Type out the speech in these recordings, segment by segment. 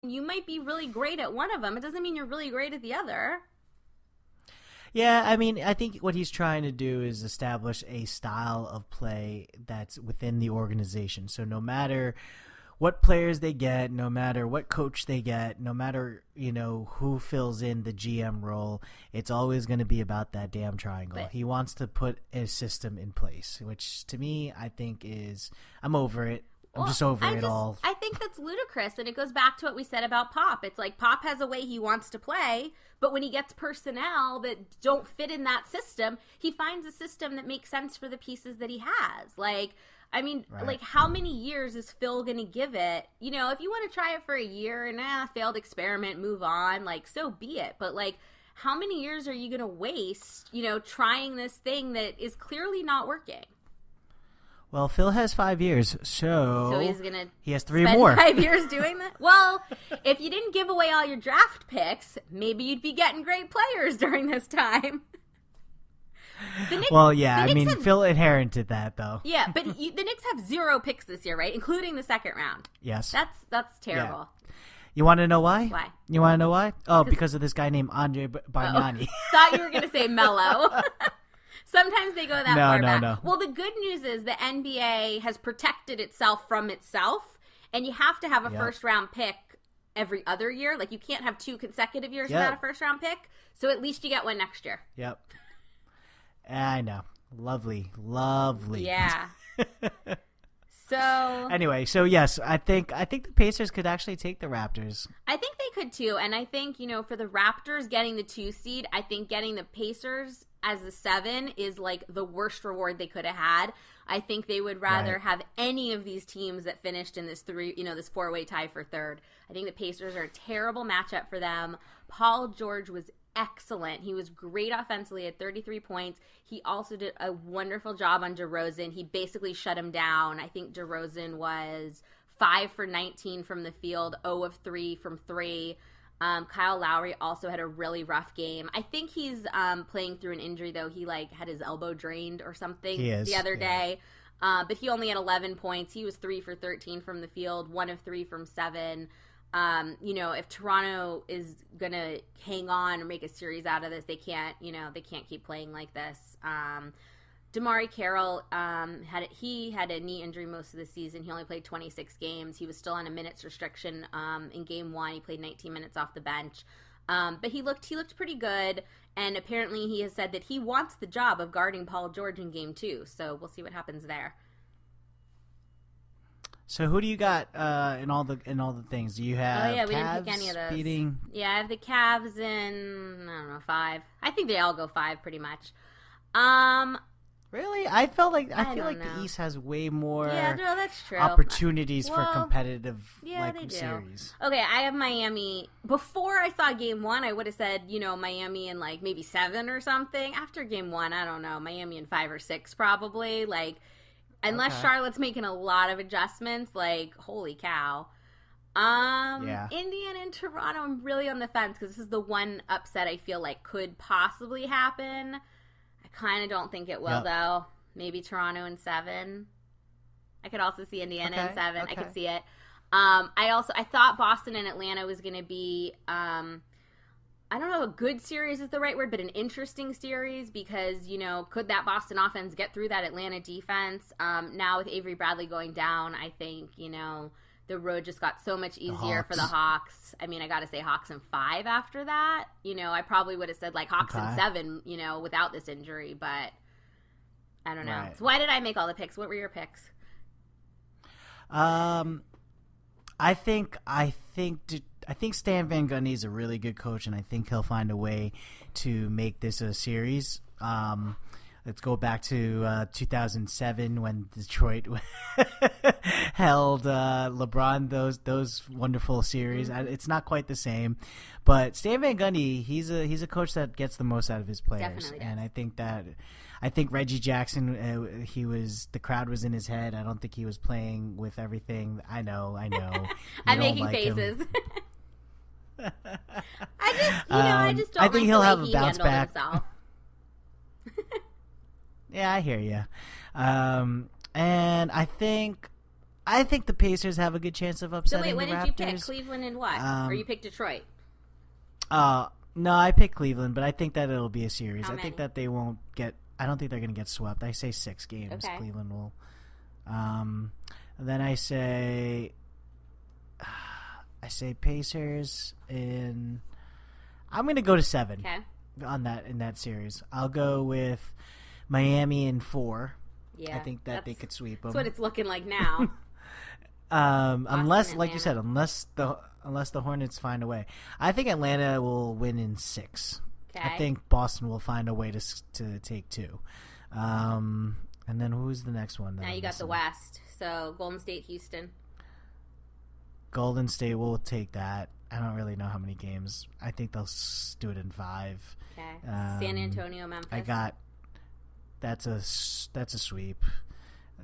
You might be really great at one of them. It doesn't mean you're really great at the other. Yeah, I mean, I think what he's trying to do is establish a style of play that's within the organization. So no matter what players they get, no matter what coach they get, no matter, who fills in the GM role, it's always going to be about that damn triangle. But he wants to put a system in place, which to me, I think I'm over it. I'm just over it all. I think that's ludicrous, and it goes back to what we said about Pop. It's like Pop has a way he wants to play, but when he gets personnel that don't fit in that system, he finds a system that makes sense for the pieces that he has. Like, I mean, like, how many years is Phil going to give it? If you want to try it for a year and failed experiment, move on, like, so be it. But, like, how many years are you going to waste, trying this thing that is clearly not working? Well, Phil has 5 years, so he's gonna he has 3 more. 5 years doing that? Well, if you didn't give away all your draft picks, maybe you'd be getting great players during this time. Phil inherited that, though. Yeah, but the Knicks have 0 picks this year, right? Including the second round. Yes. That's terrible. Yeah. You want to know why? Why? You want to know why? Oh, because of this guy named Andre Bargnani. Thought you were going to say Melo. Sometimes they go that far back. No. Well, the good news is the NBA has protected itself from itself, and you have to have a first-round pick every other year. Like, you can't have 2 consecutive years without a first-round pick, so at least you get one next year. Yep. I know. Lovely. Yeah. So anyway, yes, I think the Pacers could actually take the Raptors. I think they could too, and I think for the Raptors getting the 2 seed, I think getting the Pacers as the 7 is like the worst reward they could have had. I think they would rather have any of these teams that finished in this this 4-way tie for third. I think the Pacers are a terrible matchup for them. Paul George was excellent. He was great offensively at 33 points. He also did a wonderful job on DeRozan. He basically shut him down. I think DeRozan was 5 for 19 from the field, 0 of 3 from 3. Kyle Lowry also had a really rough game. I think he's playing through an injury, though. He had his elbow drained or something the other day. But he only had 11 points. He was 3 for 13 from the field, 1 of 3 from 7. If Toronto is going to hang on or make a series out of this, they can't keep playing like this. DeMarre Carroll had a knee injury most of the season. He only played 26 games. He was still on a minutes restriction in game 1. He played 19 minutes off the bench. But he looked pretty good, and apparently he has said that he wants the job of guarding Paul George in game 2. So we'll see what happens there. So who do you got in all the things? Do you have? Oh yeah, we Cavs didn't pick any of those. Beating... Yeah, I have the Cavs in 5. I think they all go 5 pretty much. Really? I feel like know. the East has way more that's true. opportunities for competitive they do. series. Okay, I have Miami. Before I saw game 1, I would have said, Miami in maybe 7 or something. After game 1, I don't know, Miami in 5 or 6 probably. Unless Charlotte's making a lot of adjustments, holy cow. Indiana and Toronto, I'm really on the fence because this is the one upset I feel like could possibly happen. I kind of don't think it will, though. Maybe Toronto in 7. I could also see Indiana in 7. I could see it. I thought Boston and Atlanta was going to be, I don't know if a good series is the right word, but an interesting series because, could that Boston offense get through that Atlanta defense? Now with Avery Bradley going down, I think, the road just got so much easier for the Hawks. I mean, I got to say Hawks in 5 after that. I probably would have said Hawks in 7, without this injury, but I don't know. Right. So why did I make all the picks? What were your picks? I think Stan Van Gundy is a really good coach, and I think he'll find a way to make this a series. Let's go back to 2007 when Detroit held LeBron those wonderful series. It's not quite the same, but Stan Van Gundy, he's a coach that gets the most out of his players, and I think Reggie Jackson, the crowd was in his head. I don't think he was playing with everything. I know. I'm making faces. I just don't. I think he'll have a bounce handled back. Himself. Yeah, I hear you. And I think I think the Pacers have a good chance of So upsetting wait, the what Raptors. did you pick? Cleveland and what? Or you picked Detroit? No, I picked Cleveland, but I think that it'll be a series. How I think many? that they won't get. I don't think they're going to get swept. I say 6 games. Okay. Cleveland will. Then I say Pacers in. I'm going to go to 7 Okay. in that series. I'll go with Miami in 4. Yeah. I think that they could sweep them. That's what it's looking like now. Unless, and like you said, Atlanta. unless the Hornets find a way. I think Atlanta will win in 6. Okay. I think Boston will find a way to take 2. And then who's the next one? Now you got the West. So Golden State, Houston. Golden State will take that. I don't really know how many games. I think they'll do it in 5. Okay. San Antonio, Memphis. I got that's a sweep.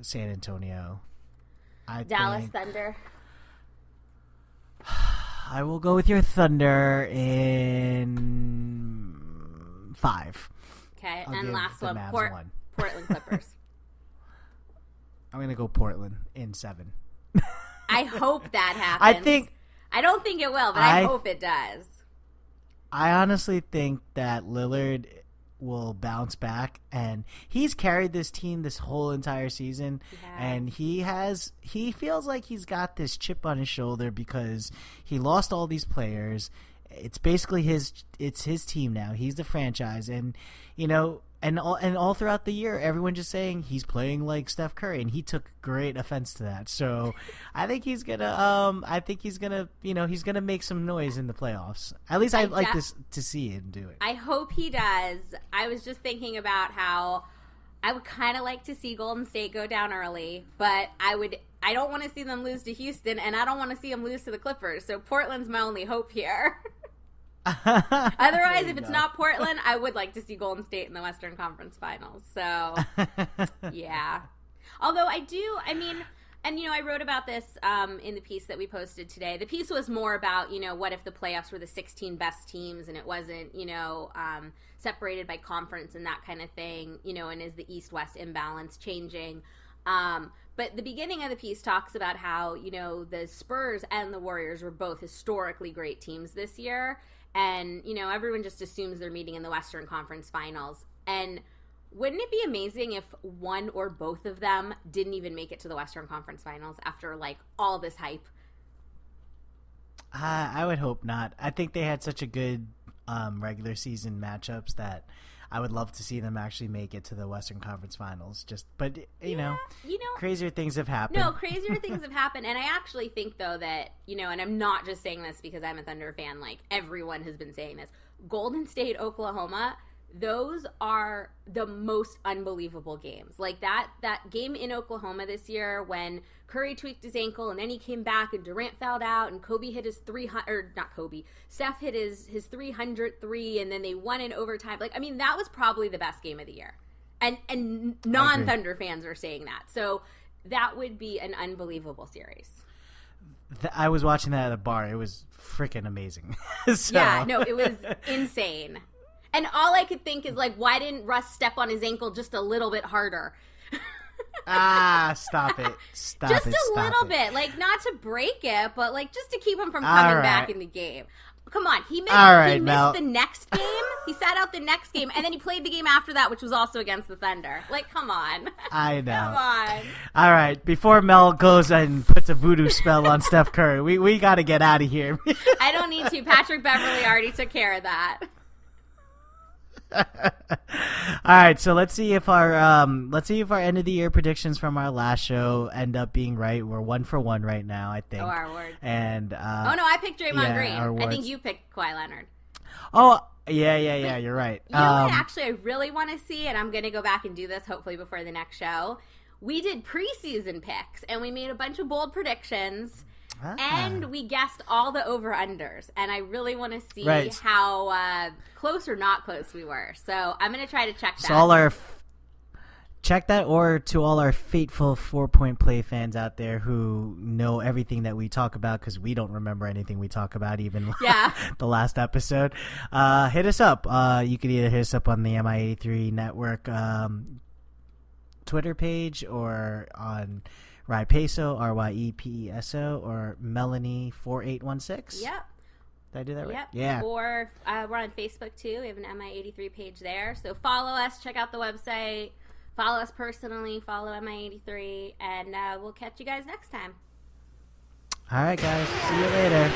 San Antonio. Dallas Thunder. I will go with your Thunder in 5. Okay. I'll And give last the one, Mavs 1. Portland Clippers. I'm going to go Portland in 7. I hope that happens. I don't think it will, but I hope it does. I honestly think that Lillard will bounce back, and he's carried this team this whole entire season, and he feels like he's got this chip on his shoulder because he lost all these players. It's basically his team now. He's the franchise, and and all throughout the year, everyone just saying he's playing like Steph Curry, and he took great offense to that. So I think he's gonna he's gonna make some noise in the playoffs. At least I'd like to see him do it. I hope he does. I was just thinking about how I would kind of like to see Golden State go down early, but I don't want to see them lose to Houston, and I don't want to see them lose to the Clippers. So Portland's my only hope here. Otherwise, if it's not Portland, I would like to see Golden State in the Western Conference Finals. So, yeah. Although I wrote about this in the piece that we posted today. The piece was more about, what if the playoffs were the 16 best teams and it wasn't, separated by conference and that kind of thing, and is the East-West imbalance changing? But the beginning of the piece talks about how, the Spurs and the Warriors were both historically great teams this year. And, everyone just assumes they're meeting in the Western Conference Finals. And wouldn't it be amazing if one or both of them didn't even make it to the Western Conference Finals after, all this hype? I would hope not. I think they had such a good regular season matchups that I would love to see them actually make it to the Western Conference Finals. But crazier things have happened. No, crazier things have happened. And I actually think, though, that, and I'm not just saying this because I'm a Thunder fan, everyone has been saying this. Golden State, Oklahoma, those are the most unbelievable games. That game in Oklahoma this year when Curry tweaked his ankle and then he came back and Durant fouled out and Kobe hit his 300, or not Kobe, Steph hit his 303 and then they won in overtime. That was probably the best game of the year. And non-Thunder fans are saying that. So that would be an unbelievable series. I was watching that at a bar. It was freaking amazing. Yeah, no, it was insane. And all I could think is, why didn't Russ step on his ankle just a little bit harder? Stop it. Just a little bit. Not to break it, but, just to keep him from coming back in the game. Come on. He missed the next game. He sat out the next game, and then he played the game after that, which was also against the Thunder. Come on. I know. Come on. All right. Before Mel goes and puts a voodoo spell on Steph Curry, we got to get out of here. I don't need to. Patrick Beverley already took care of that. All right, so let's see if our end of the year predictions from our last show end up being right. We're 1 for 1 right now, I think. Oh, our word. And no, I picked Draymond Green. I think you picked Kawhi Leonard. Oh, yeah, you're right. You know what actually I really want to see, and I'm going to go back and do this hopefully before the next show. We did preseason picks, and we made a bunch of bold predictions. And we guessed all the over-unders, and I really want to see how close or not close we were. So I'm going to try to check that. So check that, or to all our faithful 4-Point Play fans out there who know everything that we talk about because we don't remember anything we talk about, even the last episode. Hit us up. You could either hit us up on the MI83 Network Twitter page or on Ryepeso, RYEPESO, or Melanie4816. Yep. Did I do that right? Yep. Yeah. Or we're on Facebook too. We have an MI83 page there. So follow us, check out the website, follow us personally, follow MI83, and we'll catch you guys next time. All right, guys. See you later.